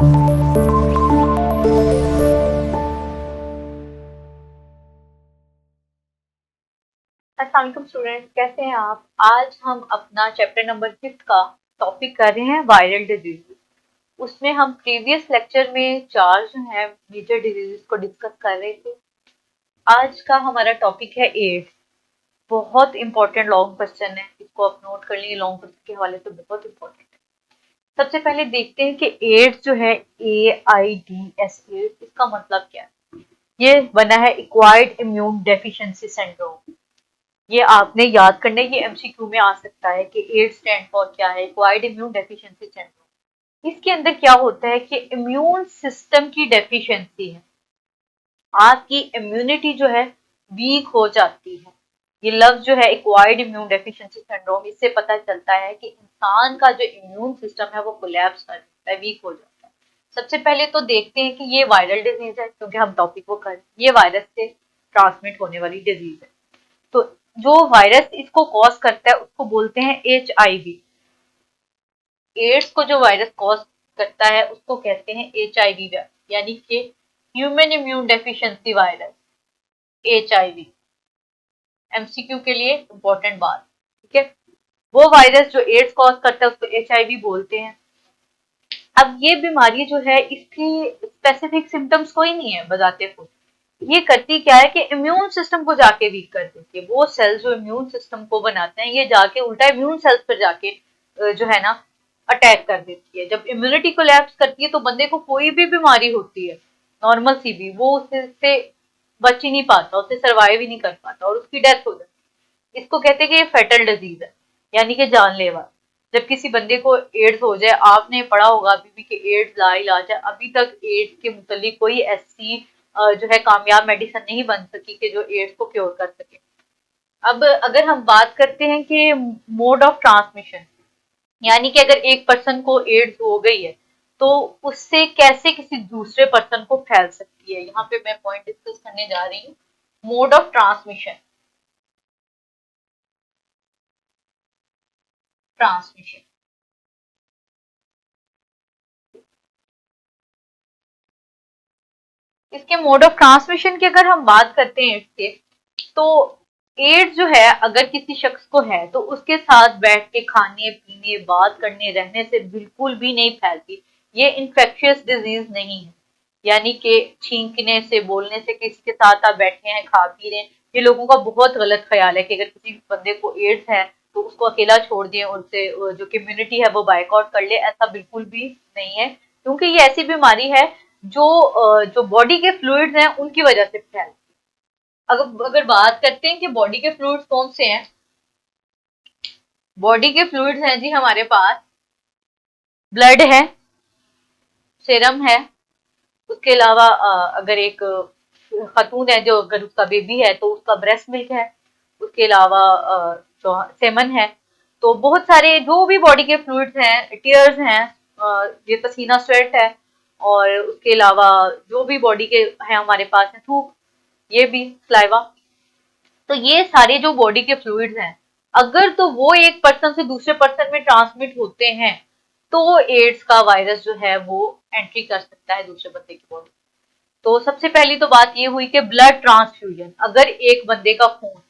अस्सलाम वालेकुम स्टूडेंट, कैसे हैं आप? आज हम अपना चैप्टर नंबर 5 का टॉपिक कर रहे हैं वायरल डिजीज। उसमें हम प्रीवियस लेक्चर में 4 जो है मेजर डिजीजेस को डिस्कस कर रहे थे। आज का हमारा टॉपिक है एड्स। बहुत इंपॉर्टेंट लॉन्ग क्वेश्चन है, इसको आप नोट कर लीजिए, लॉन्ग क्वेश्चन के हवाले से बहुत इंपॉर्टेंट है। सबसे पहले देखते हैं कि एड्स जो है AIDS, एड्स, इसका मतलब क्या है। ये बना है एक्वायर्ड इम्यून डेफिशिएंसी सिंड्रोम। ये आपने याद करना है, ये एमसीक्यू में आ सकता है कि एड्स स्टैंड फॉर क्या है, एक्वायर्ड इम्यून डेफिशिएंसी सिंड्रोम। इसके अंदर क्या होता है कि इम्यून सिस्टम की डेफिशिएंसी है, आपकी इम्यूनिटी जो है वीक हो जाती है। ये लफ्ज जो है एक्वायर्ड इम्यून डेफिशिएंसी सिंड्रोम, इससे पता चलता है कि इंसान का जो इम्यून सिस्टम है वो कोलैप्स कर जाता है, वीक हो जाता है। सबसे पहले तो देखते हैं कि ये वायरल डिजीज है, क्योंकि हम टॉपिक वो कर, ये वायरस से ट्रांसमिट होने वाली डिजीज है। तो जो वायरस इसको कॉज करता है उसको बोलते हैं HIV। एड्स को जो वायरस कॉज करता है उसको कहते हैं HIV, यानी कि human immune deficiency virus, HIV। MCQ के लिए इंपॉर्टेंट बात, ठीक है। वो वायरस जो एड्स कॉज करता है उसको HIV बोलते हैं। अब ये बीमारी जो है, इसकी स्पेसिफिक सिम्टम्स कोई नहीं है बजाते खुद। ये करती क्या है कि इम्यून सिस्टम को जाके वीक कर देती है। वो सेल्स जो इम्यून सिस्टम को बनाते हैं, ये जाके उल्टा इम्यून सेल्स पर जाके जो है ना अटैक कर देती है। जब इम्यूनिटी कोलैप्स करती है तो बंदे को कोई भी बीमारी होती है, नॉर्मल सी भी, वो उससे बच ही नहीं पाता, उससे सर्वाइव ही नहीं कर पाता और उसकी डेथ हो जाती है। इसको कहते हैं कि ये फेटल डिजीज है, यानी कि जानलेवा। जब किसी बंदे को एड्स हो जाए, आपने पढ़ा होगा अभी भी कि एड्स लाइलाज है, अभी तक एड्स के मुतालिक कोई ऐसी जो है कामयाब मेडिसिन नहीं बन सकी कि जो एड्स को क्योर कर सके। अब अगर हम बात करते हैं कि मोड ऑफ ट्रांसमिशन, यानी कि अगर एक पर्सन को एड्स हो गई है तो उससे कैसे किसी दूसरे पर्सन को फैल सकती है, यहाँ पे मैं पॉइंट डिस्कस करने जा रही हूँ। मोड ऑफ ट्रांसमिशन, ट्रांसमिशन इसके मोड ऑफ ट्रांसमिशन की अगर हम बात करते हैं एड्स के, तो एड्स जो है अगर किसी शख्स को है तो उसके साथ बैठ के खाने पीने बात करने रहने से बिल्कुल भी नहीं फैलती। ये इन्फेक्शियस डिजीज नहीं है, यानी कि छींकने से बोलने से, किसी के साथ आप बैठे हैं खा पी रहे हैं, ये लोगों का बहुत गलत ख्याल है कि अगर किसी बंदे को एड्स है तो उसको अकेला छोड़ दिए, उनसे जो कम्युनिटी है वो बाइकआउट कर ले। ऐसा बिल्कुल भी नहीं है, क्योंकि ये ऐसी बीमारी है जो बॉडी के फ्लूइड्स हैं उनकी वजह से फैलती है। अगर बात करते हैं कि बॉडी के फ्लूइड्स कौन से हैं, बॉडी के फ्लूइड्स हैं जी हमारे पास, ब्लड है, सीरम है, उसके अलावा अगर एक खातून है जो अगर उसका बेबी है तो उसका ब्रेस्ट मिल्क है, उसके अलावा जो सेमन है। तो बहुत सारे जो भी बॉडी के फ्लूइड्स हैं, टीयर्स हैं, ये पसीना स्वेट है, और उसके अलावा जो भी बॉडी के हैं हमारे पास है, थूक, ये भी सलाइवा। तो ये सारे जो बॉडी के फ्लूइड्स हैं, अगर तो वो एक पर्सन से दूसरे पर्सन में ट्रांसमिट होते हैं तो एड्स का वायरस जो है वो एंट्री कर सकता है दूसरे बंदे की बॉडी। तो सबसे पहली तो बात ये हुई कि ब्लड ट्रांसफ्यूजन, अगर एक बंदे का खून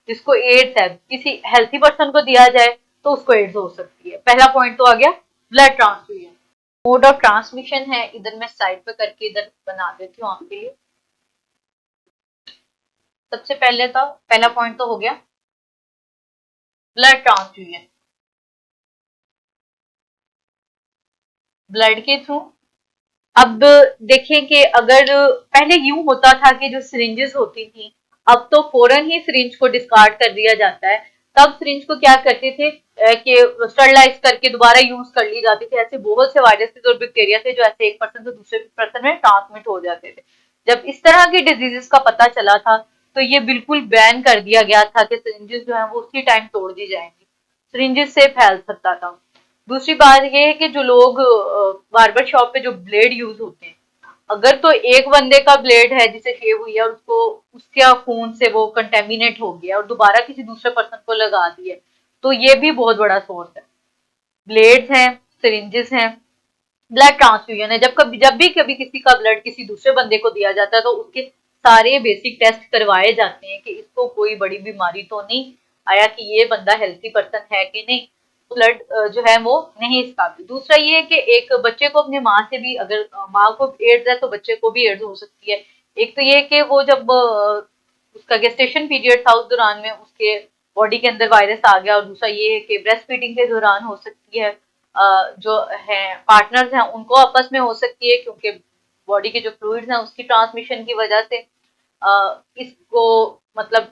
जिसको एड्स है किसी हेल्थी पर्सन को दिया जाए तो उसको एड्स हो सकती है। पहला पॉइंट तो आ गया blood transfusion. Mode of transmission है, इधर मैं साइड पे करके इधर बना देती हूँ आपके लिए। सबसे पहले तो पहला पॉइंट तो हो गया ब्लड ट्रांसफ्यूजन, ब्लड के थ्रू। अब देखें कि अगर पहले यूं होता था कि जो सिरिंजेस होती थी, अब तो फौरन ही सिरिंज को डिस्कार्ड कर दिया जाता है। तब सिरिंज को क्या करते थे कि स्टरलाइज करके दोबारा यूज कर ली जाती थी। ऐसे बहुत से वायरसेस और बैक्टीरिया थे जो ऐसे एक पर्सन से दूसरे पर्सन में ट्रांसमिट हो जाते थे। जब इस तरह की डिजीजेस का पता चला था तो ये बिल्कुल बैन कर दिया गया था कि सिरिंजेस जो है वो उसी टाइम तोड़ दी जाएंगी, सिरिंजेस से फैल सकता था। दूसरी बात ये है कि जो लोग बार्बर शॉप पे जो ब्लेड यूज होते हैं, अगर तो एक बंदे का ब्लेड है जिसे शेव हुई है और उसको उसके खून से वो कंटेमिनेट हो गया और दोबारा किसी दूसरे पर्सन को लगा दिए, तो ये भी बहुत बड़ा सोर्स है। ब्लेड्स हैं, सिरिंजेस हैं, ब्लड ट्रांसफ्यूजन है, जब भी कभी किसी का ब्लड किसी दूसरे बंदे को दिया जाता है तो उसके सारे बेसिक टेस्ट करवाए जाते हैं कि इसको कोई बड़ी बीमारी तो नहीं आया, कि ये बंदा हेल्थी पर्सन है कि नहीं, ब्लड जो है वो नहीं इस काबिल। दूसरा ये है कि एक बच्चे को अपनी माँ से भी, अगर माँ को एड्स है तो बच्चे को भी एड्स हो सकती है। एक तो ये कि वो जब उसका गेस्टेशन पीरियड था उस दौरान में उसके बॉडी के अंदर वायरस आ गया, और दूसरा ये है कि ब्रेस्ट फीडिंग के दौरान हो सकती है, जो है पार्टनर्स हैं उनको आपस में हो सकती है, क्योंकि बॉडी के जो फ्लूइड्स हैं उसकी ट्रांसमिशन की वजह से इसको मतलब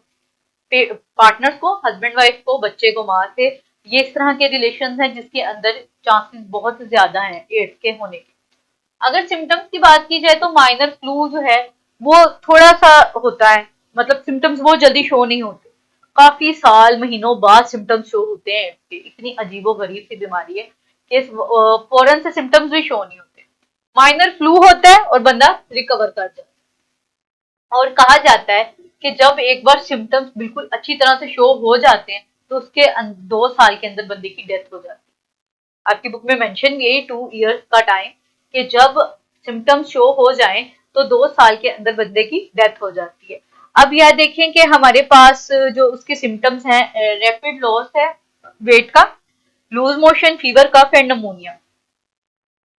पार्टनर्स को, हस्बैंड वाइफ को, बच्चे को माँ से, ये इस तरह के रिलेशन हैं जिसके अंदर चांसेस बहुत ज्यादा हैं एड्स के होने के। अगर सिम्टम्स की बात की जाए तो माइनर फ्लू जो है वो थोड़ा सा होता है, मतलब सिम्टम्स वो जल्दी शो नहीं होते, काफी साल महीनों बाद सिम्टम्स शो होते हैं। इतनी अजीबो गरीब सी बीमारी है कि फौरन से सिम्टम्स भी शो नहीं होते। माइनर फ्लू होता है और बंदा रिकवर कर जाता है। और कहा जाता है कि जब एक बार सिम्टम्स बिल्कुल अच्छी तरह से शो हो जाते हैं तो उसके 2 साल के अंदर बंदे की डेथ हो जाती है। आपकी बुक में मेंशन भी है 2 इयर्स का टाइम, कि जब सिम्टम्स शो हो जाएं तो 2 साल के अंदर बंदे की डेथ हो जाती है। अब यह देखें कि हमारे पास जो उसके सिम्टम्स हैं, रैपिड लॉस है वेट का, loose motion, fever, cough and pneumonia.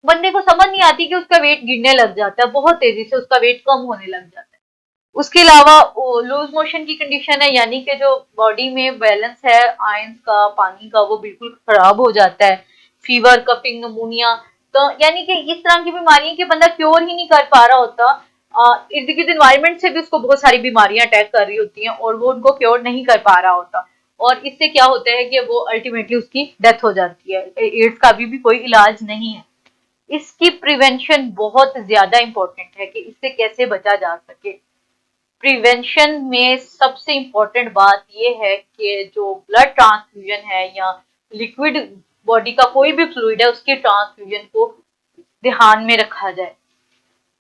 बंदे को समझ नहीं आती कि उसका वेट गिरने लग जाता है, बहुत तेजी से उसका वेट कम होने लग जाता है। उसके अलावा लूज मोशन की कंडीशन है, यानी कि जो बॉडी में बैलेंस है आयंस का, पानी का, वो बिल्कुल खराब हो जाता है। फीवर, कफिंग, नमूनिया, तो यानी कि इस तरह की बीमारियां कि बंदा क्योर ही नहीं कर पा रहा होता। इर्द गिर्द इन्वायरमेंट से भी उसको बहुत सारी बीमारियां अटैक कर रही होती हैं और वो उनको क्योर नहीं कर पा रहा होता, और इससे क्या होता है कि वो अल्टीमेटली उसकी डेथ हो जाती है। एड्स का अभी भी कोई इलाज नहीं है। इसकी प्रिवेंशन बहुत ज्यादा इंपॉर्टेंट है कि इससे कैसे बचा जा सके। प्रिवेंशन में सबसे इम्पोर्टेंट बात यह है कि जो ब्लड ट्रांसफ्यूजन है या लिक्विड बॉडी का कोई भी फ्लूइड है उसके ट्रांसफ्यूजन को ध्यान में रखा जाए।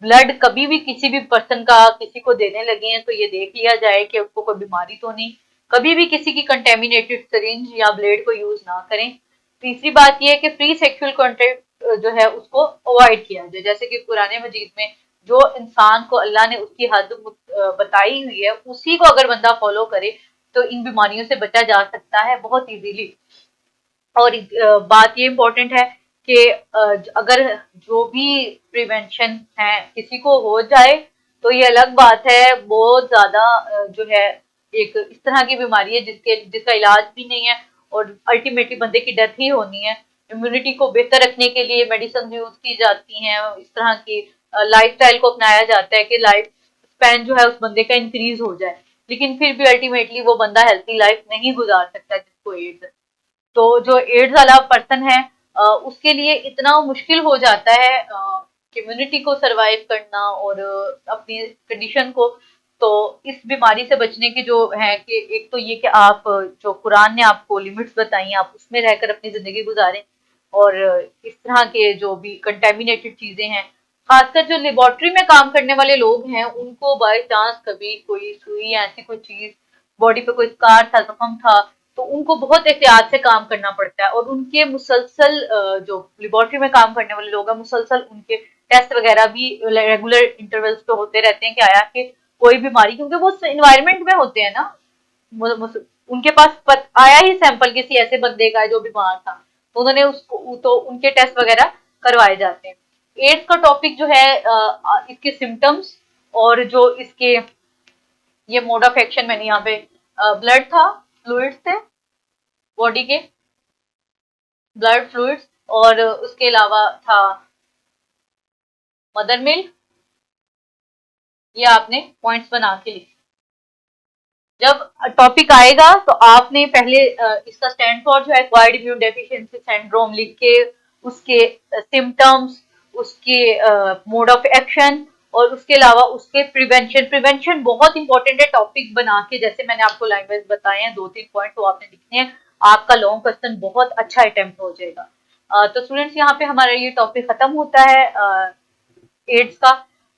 ब्लड कभी भी किसी भी पर्सन का किसी को देने लगे हैं तो ये देख लिया जाए कि उसको कोई बीमारी तो नहीं। कभी भी किसी की कंटेमिनेटेड सिरिंज या ब्लेड को यूज ना करें। तीसरी बात यह है कि फ्री सेक्सुअल कॉन्टेक्ट जो है उसको अवॉइड किया जाए, जैसे कि कुरान मजीद में जो इंसान को अल्लाह ने उसकी हद बताई हुई है उसी को अगर बंदा फॉलो करे तो इन बीमारियों से बचा जा सकता है बहुत इजीली। और बात ये इम्पोर्टेंट है कि अगर जो भी प्रिवेंशन है किसी को हो जाए तो ये अलग बात है, बहुत ज्यादा जो है एक इस तरह की बीमारी है जिसका इलाज भी नहीं है और अल्टीमेटली बंदे की डेथ ही होनी है। इम्यूनिटी को बेहतर रखने के लिए मेडिसिन यूज की जाती हैं, इस तरह की लाइफस्टाइल को अपनाया जाता है कि लाइफ स्पैन जो है उस बंदे का इंक्रीज हो जाए, लेकिन फिर भी अल्टीमेटली वो बंदा हेल्थी लाइफ नहीं गुजार सकता जिसको एड्स है। तो जो एड्स वाला पर्सन है उसके लिए इतना मुश्किल हो जाता है कम्युनिटी को सरवाइव करना और अपनी कंडीशन को। तो इस बीमारी से बचने की जो है कि एक तो ये कि आप जो कुरान ने आपको लिमिट्स बताई आप उसमें रहकर अपनी जिंदगी गुजारें, और इस तरह के जो भी कंटेमिनेटेड चीजें हैं, खासकर जो लेबोरेटरी में काम करने वाले लोग हैं उनको बाय चांस कभी कोई सुई या ऐसी कोई चीज, बॉडी पे कोई स्कार था, जख्म था, तो उनको बहुत एहतियात से काम करना पड़ता है। और उनके मुसलसल जो लेबोरेटरी में काम करने वाले लोग हैं मुसलसल उनके टेस्ट वगैरह भी रेगुलर इंटरवल्स पे होते रहते हैं कि आया कि कोई बीमारी, क्योंकि वो इन्वायरमेंट में होते हैं ना, उनके पास आया ही सैंपल किसी ऐसे बंदे का है जो बीमार था, तो उन्होंने उसको तो उनके टेस्ट वगैरह करवाए जाते हैं। एड्स का टॉपिक जो है इसके सिम्टम्स और जो इसके ये मोड ऑफ एक्शन, मैंने यहाँ पे ब्लड था, फ्लूइड्स थे बॉडी के, ब्लड फ्लूइड्स, और उसके अलावा था मदर मिल्क। ये आपने पॉइंट्स बना के लिखे। जब टॉपिक आएगा तो आपने पहले इसका स्टैंड फॉर जो है एक्वायर्ड इम्यून डेफिशिएंसी सिंड्रोम लिख के उसके सिम्टम्स, उसके मोड ऑफ एक्शन और उसके अलावा उसके प्रिवेंशन बहुत इंपॉर्टेंट है टॉपिक बना के, जैसे मैंने आपको लैंग्वेज बताए हैं 2-3 पॉइंट तो आपने लिखने हैं, आपका लॉन्ग क्वेश्चन बहुत अच्छा अटेम्प्ट हो जाएगा। तो स्टूडेंट्स यहाँ पे हमारा ये टॉपिक खत्म होता है एड्स का।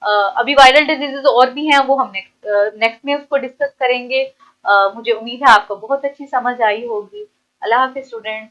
अभी वायरल डिजीजेज और भी हैं वो हम नेक्स्ट में उसको डिस्कस करेंगे। मुझे उम्मीद है आपको बहुत अच्छी समझ आई होगी। अल्लाह हाफिज स्टूडेंट्स।